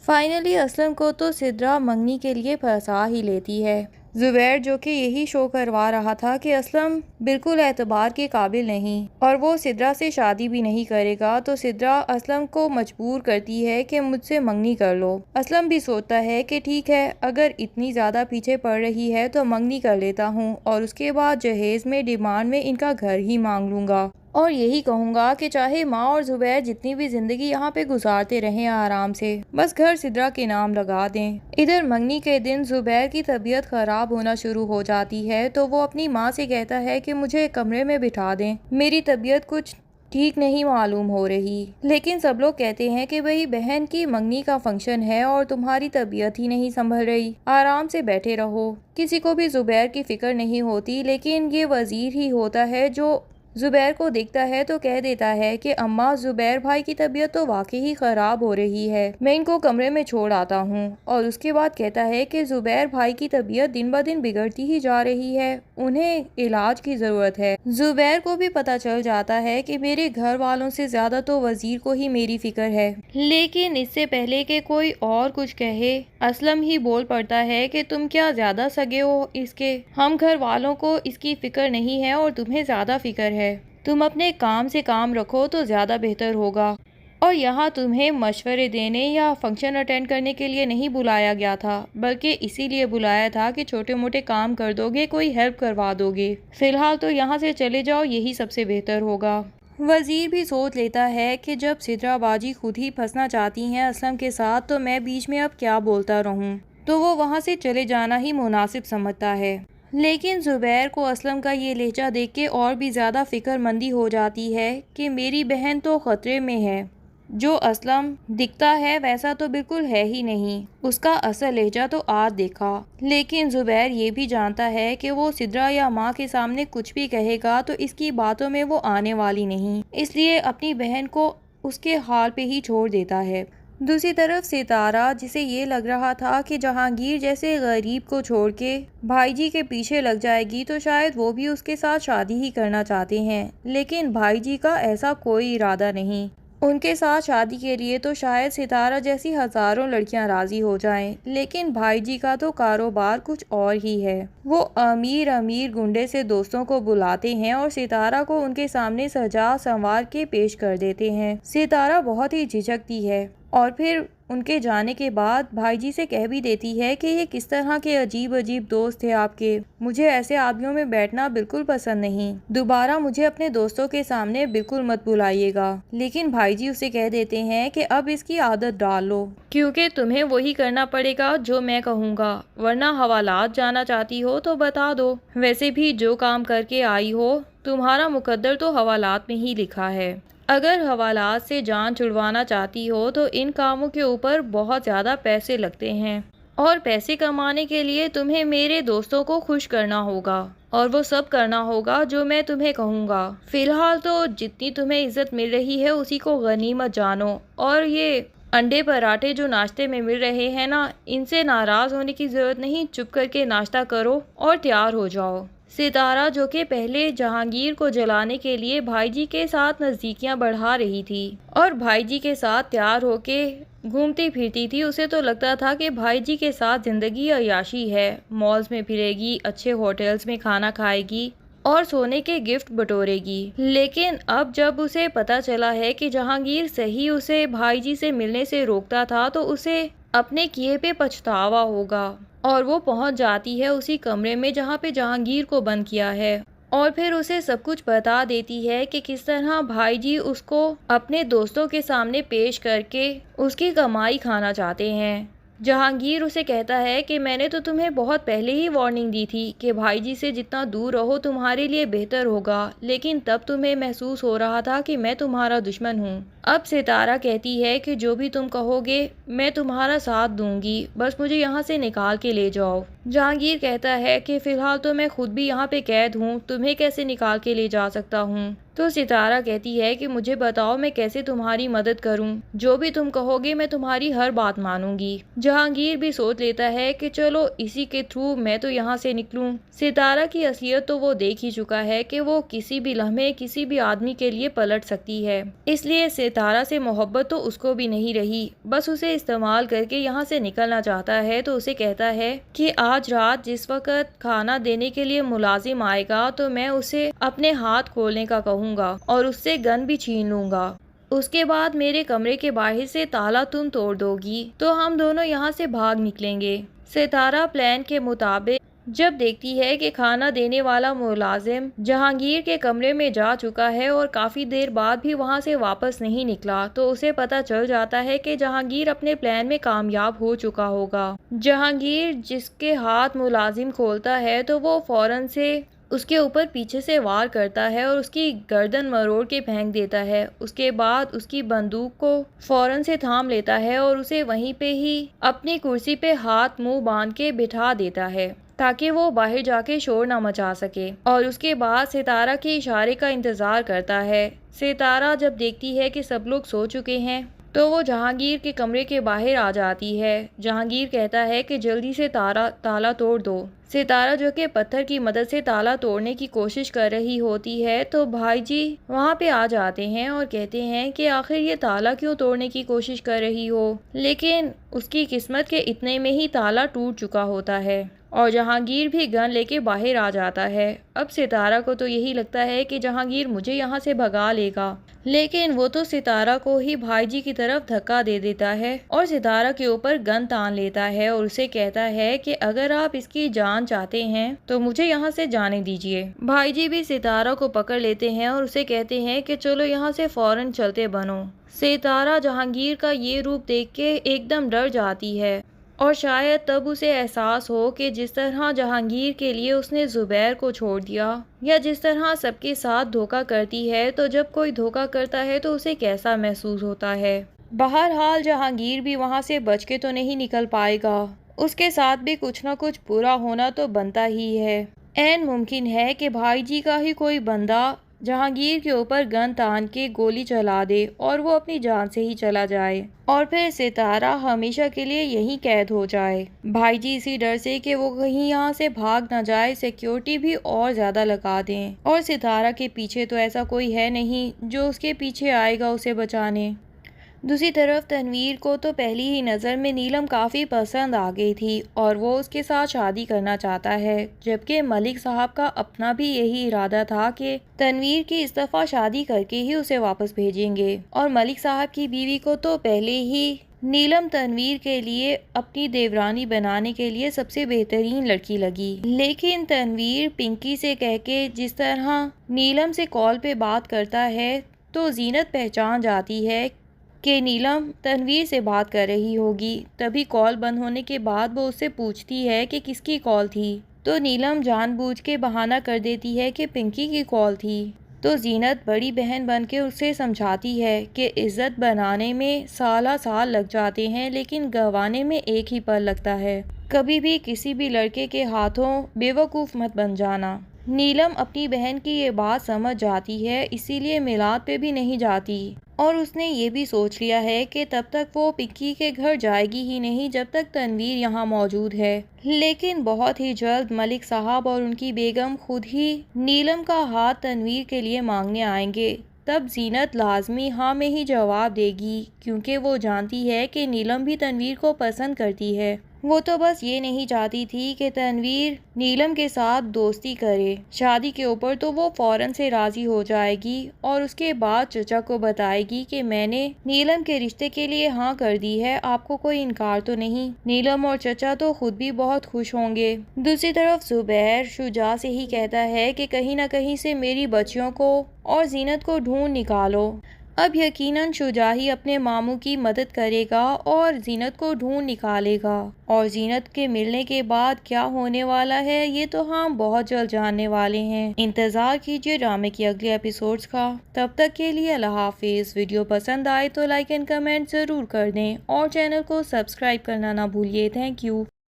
Finally Aslam को तो सिद्रा मंगनी के लिए फंसा ही लेती है। जुबैर जो कि यही शो करवा रहा था कि असलम बिल्कुल एतबार के काबिल नहीं और वो सिद्रा से शादी भी नहीं करेगा, तो सिद्रा असलम को मजबूर करती है कि मुझसे मंगनी कर लो। असलम भी सोचता है कि ठीक है, अगर इतनी ज़्यादा पीछे पड़ रही है तो मंगनी कर लेता हूँ और उसके बाद जहेज में डिमांड में इनका घर ही मांग लूँगा और यही कहूँगा कि चाहे माँ और जुबैर जितनी भी ज़िंदगी यहाँ पे गुजारते रहें आराम से, बस घर सिद्रा के नाम लगा दें। इधर मंगनी के दिन जुबैर की तबीयत ख़राब होना शुरू हो जाती है, तो वो अपनी माँ से कहता है कि मुझे कमरे में बिठा दें, मेरी तबीयत कुछ ठीक नहीं मालूम हो रही। लेकिन सब लोग कहते हैं कि भाई बहन की मंगनी का फंक्शन है और तुम्हारी तबीयत ही नहीं संभल रही, आराम से बैठे रहो। किसी को भी जुबैर की फिक्र नहीं होती, लेकिन ये वजीर ही होता है जो जुबैर को देखता है तो कह देता है कि अम्मा, जुबैर भाई की तबीयत तो वाकई ही ख़राब हो रही है, मैं इनको कमरे में छोड़ आता हूँ। और उसके बाद कहता है कि जुबैर भाई की तबीयत दिन ब दिन बिगड़ती ही जा रही है, उन्हें इलाज की ज़रूरत है। जुबैर को भी पता चल जाता है कि मेरे घर वालों से ज़्यादा तो वजीर को ही मेरी फिक्र है। लेकिन इससे पहले कि कोई और कुछ कहे, असलम ही बोल पड़ता है कि तुम क्या ज़्यादा सगे हो इसके, हम घर वालों को इसकी फ़िक्र नहीं है और तुम्हें ज़्यादा फ़िक्र है। तुम अपने काम से काम रखो तो ज़्यादा बेहतर होगा। और यहाँ तुम्हें मशवरे देने या फंक्शन अटेंड करने के लिए नहीं बुलाया गया था, बल्कि इसीलिए बुलाया था कि छोटे मोटे काम कर दोगे, कोई हेल्प करवा दोगे। फ़िलहाल तो यहाँ से चले जाओ, यही सबसे बेहतर होगा। वजीर भी सोच लेता है कि जब सिद्रा बाजी खुद ही फंसना चाहती हैं असलम के साथ, तो मैं बीच में अब क्या बोलता रहूं, तो वो वहाँ से चले जाना ही मुनासिब समझता है। लेकिन जुबैर को असलम का ये लहजा देख के और भी ज़्यादा फिक्रमंदी हो जाती है कि मेरी बहन तो ख़तरे में है। जो असलम दिखता है वैसा तो बिल्कुल है ही नहीं, उसका असल लहजा तो आज देखा। लेकिन जुबैर ये भी जानता है कि वो सिद्रा या माँ के सामने कुछ भी कहेगा तो इसकी बातों में वो आने वाली नहीं, इसलिए अपनी बहन को उसके हाल पे ही छोड़ देता है। दूसरी तरफ सितारा, जिसे ये लग रहा था कि जहांगीर जैसे गरीब को छोड़ के भाईजी के पीछे लग जाएगी तो शायद वो भी उसके साथ शादी ही करना चाहते हैं, लेकिन भाईजी का ऐसा कोई इरादा नहीं। उनके साथ शादी के लिए तो शायद सितारा जैसी हजारों लड़कियां राजी हो जाएं, लेकिन भाईजी का तो कारोबार कुछ और ही है। वो अमीर अमीर गुंडे से दोस्तों को बुलाते हैं और सितारा को उनके सामने सजा संवार के पेश कर देते हैं। सितारा बहुत ही झिझकती है और फिर उनके जाने के बाद भाईजी से कह भी देती है कि ये किस तरह के अजीब अजीब दोस्त थे आपके, मुझे ऐसे आदमियों में बैठना बिल्कुल पसंद नहीं, दोबारा मुझे अपने दोस्तों के सामने बिल्कुल मत बुलाइएगा। लेकिन भाईजी उसे कह देते हैं कि अब इसकी आदत डाल लो, क्योंकि तुम्हें वही करना पड़ेगा जो मैं कहूँगा, वरना हवालात जाना चाहती हो तो बता दो, वैसे भी जो काम करके आई हो तुम्हारा मुकद्दर तो हवालात में ही लिखा है। अगर हवालात से जान छुड़वाना चाहती हो तो इन कामों के ऊपर बहुत ज़्यादा पैसे लगते हैं और पैसे कमाने के लिए तुम्हें मेरे दोस्तों को खुश करना होगा और वो सब करना होगा जो मैं तुम्हें कहूँगा। फ़िलहाल तो जितनी तुम्हें इज्जत मिल रही है उसी को गनीमत जानो, और ये अंडे पराठे जो नाश्ते में मिल रहे हैं ना, इनसे नाराज़ होने की ज़रूरत नहीं, चुप करके नाश्ता करो और तैयार हो जाओ। सितारा, जो कि पहले जहांगीर को जलाने के लिए भाईजी के साथ नज़दीकियां बढ़ा रही थी और भाईजी के साथ तैयार होके घूमती फिरती थी, उसे तो लगता था कि भाईजी के साथ ज़िंदगी अय्याशी है, मॉल्स में फिरेगी, अच्छे होटल्स में खाना खाएगी और सोने के गिफ्ट बटोरेगी। लेकिन अब जब उसे पता चला है कि जहांगीर सही उसे भाईजी से मिलने से रोकता था, तो उसे अपने किए पे पछतावा होगा और वो पहुंच जाती है उसी कमरे में जहां पे जहांगीर को बंद किया है और फिर उसे सब कुछ बता देती है कि किस तरह भाईजी उसको अपने दोस्तों के सामने पेश करके उसकी कमाई खाना चाहते हैं। जहांगीर उसे कहता है कि मैंने तो तुम्हें बहुत पहले ही वार्निंग दी थी कि भाईजी से जितना दूर रहो तुम्हारे लिए बेहतर होगा, लेकिन तब तुम्हें महसूस हो रहा था कि मैं तुम्हारा दुश्मन हूँ। अब सितारा कहती है कि जो भी तुम कहोगे मैं तुम्हारा साथ दूंगी, बस मुझे यहाँ से निकाल के ले जाओ। जहांगीर कहता है कि फ़िलहाल तो मैं खुद भी यहाँ पे कैद हूँ, तुम्हें कैसे निकाल के ले जा सकता हूँ। तो सितारा कहती है कि मुझे बताओ मैं कैसे तुम्हारी मदद करूं, जो भी तुम कहोगे मैं तुम्हारी हर बात मानूंगी। जहांगीर भी सोच लेता है कि चलो इसी के थ्रू मैं तो यहाँ से निकलूं। सितारा की असलियत तो वो देख ही चुका है कि वो किसी भी लम्हे किसी भी आदमी के लिए पलट सकती है, इसलिए सितारा से मोहब्बत तो उसको भी नहीं रही, बस उसे इस्तेमाल करके यहाँ से निकलना चाहता है। तो उसे कहता है कि आज रात जिस वक्त खाना देने के लिए मुलाजिम आएगा तो मैं उसे अपने हाथ खोलने का कहूँगा और उससे गन भी छीन लूँगा। उसके बाद मेरे कमरे के बाहर से ताला तुम तोड़ दोगी तो हम दोनों यहाँ से भाग निकलेंगे। सितारा प्लान के मुताबिक जब देखती है कि खाना देने वाला मुलाजिम जहांगीर के कमरे में जा चुका है और काफ़ी देर बाद भी वहां से वापस नहीं निकला, तो उसे पता चल जाता है कि जहांगीर अपने प्लान में कामयाब हो चुका होगा। जहांगीर जिसके हाथ मुलाजिम खोलता है तो वो फौरन से उसके ऊपर पीछे से वार करता है और उसकी गर्दन मरोड़ के फेंक देता है। उसके बाद उसकी बंदूक को फौरन से थाम लेता है और उसे वहीं पे ही अपनी कुर्सी पे हाथ मुंह बांध के बिठा देता है ताकि वो बाहर जाके शोर ना मचा सके। और उसके बाद सितारा के इशारे का इंतज़ार करता है। सितारा जब देखती है कि सब लोग सो चुके हैं तो वो जहांगीर के कमरे के बाहर आ जाती है। जहांगीर कहता है कि जल्दी से ताला तोड़ दो। सितारा जो कि पत्थर की मदद से ताला तोड़ने की कोशिश कर रही होती है तो भाई जी वहाँ पे आ जाते हैं और कहते हैं कि आखिर ये ताला क्यों तोड़ने की कोशिश कर रही हो, लेकिन उसकी किस्मत के इतने में ही ताला टूट चुका होता है और जहांगीर भी गन लेके बाहर आ जाता है। अब सितारा को तो यही लगता है कि जहांगीर मुझे यहाँ से भगा लेगा, लेकिन वो तो सितारा को ही भाईजी की तरफ धक्का दे देता है और सितारा के ऊपर गन तान लेता है और उसे कहता है कि अगर आप इसकी जान चाहते हैं तो मुझे यहाँ से जाने दीजिए। भाईजी भी सितारा को पकड़ लेते हैं और उसे कहते हैं कि चलो यहाँ से फौरन चलते बनो। सितारा जहांगीर का ये रूप देख के एकदम डर जाती है और शायद तब उसे एहसास हो कि जिस तरह जहांगीर के लिए उसने ज़ुबैर को छोड़ दिया या जिस तरह सबके साथ धोखा करती है, तो जब कोई धोखा करता है तो उसे कैसा महसूस होता है। बहरहाल जहांगीर भी वहाँ से बच के तो नहीं निकल पाएगा, उसके साथ भी कुछ ना कुछ बुरा होना तो बनता ही है। ऐन मुमकिन है कि भाईजी का ही कोई बंदा जहांगीर के ऊपर गन तान के गोली चला दे और वो अपनी जान से ही चला जाए और फिर सितारा हमेशा के लिए यहीं कैद हो जाए। भाईजी इसी डर से कि वो कहीं यहाँ से भाग ना जाए सिक्योरिटी भी और ज़्यादा लगा दें और सितारा के पीछे तो ऐसा कोई है नहीं जो उसके पीछे आएगा उसे बचाने। दूसरी तरफ तनवीर को तो पहली ही नज़र में नीलम काफ़ी पसंद आ गई थी और वो उसके साथ शादी करना चाहता है, जबकि मलिक साहब का अपना भी यही इरादा था कि तनवीर की इस दफ़ा शादी करके ही उसे वापस भेजेंगे। और मलिक साहब की बीवी को तो पहले ही नीलम तनवीर के लिए अपनी देवरानी बनाने के लिए सबसे बेहतरीन लड़की लगी, लेकिन तनवीर पिंकी से कह के जिस तरह नीलम से कॉल पे बात करता है तो जीनत पहचान जाती है कि नीलम तनवीर से बात कर रही होगी। तभी कॉल बंद होने के बाद वो उससे पूछती है कि किसकी कॉल थी, तो नीलम जानबूझ के बहाना कर देती है कि पिंकी की कॉल थी। तो जीनत बड़ी बहन बन के उसे समझाती है कि इज्जत बनाने में साल लग जाते हैं लेकिन गंवाने में एक ही पल लगता है। कभी भी किसी भी लड़के के हाथों बेवकूफ़ मत बन जाना। नीलम अपनी बहन की ये बात समझ जाती है, इसीलिए मिलाद पे भी नहीं जाती और उसने ये भी सोच लिया है कि तब तक वो पिंकी के घर जाएगी ही नहीं जब तक तनवीर यहाँ मौजूद है। लेकिन बहुत ही जल्द मलिक साहब और उनकी बेगम खुद ही नीलम का हाथ तनवीर के लिए मांगने आएंगे। तब जीनत लाजमी हाँ में ही जवाब देगी क्योंकि वो जानती है कि नीलम भी तनवीर को पसंद करती है। वो तो बस ये नहीं चाहती थी कि तनवीर नीलम के साथ दोस्ती करे। शादी के ऊपर तो वो फौरन से राजी हो जाएगी और उसके बाद चचा को बताएगी कि मैंने नीलम के रिश्ते के लिए हाँ कर दी है, आपको कोई इनकार तो नहीं। नीलम और चचा तो खुद भी बहुत खुश होंगे। दूसरी तरफ ज़ुबैर शुजा से ही कहता है कि कहीं ना कहीं से मेरी बच्चियों को और जीनत को ढूंढ निकालो। अब यकीनन शुजा ही अपने मामू की मदद करेगा और जीनत को ढूंढ निकालेगा और जीनत के मिलने के बाद क्या होने वाला है ये तो हम बहुत जल्द जानने वाले हैं। इंतज़ार कीजिए ड्रामे की अगले एपिसोड्स का। तब तक के लिए अल्लाह हाफिज़। वीडियो पसंद आए तो लाइक एंड कमेंट ज़रूर कर दें और चैनल को सब्सक्राइब करना ना भूलिए। Thank you.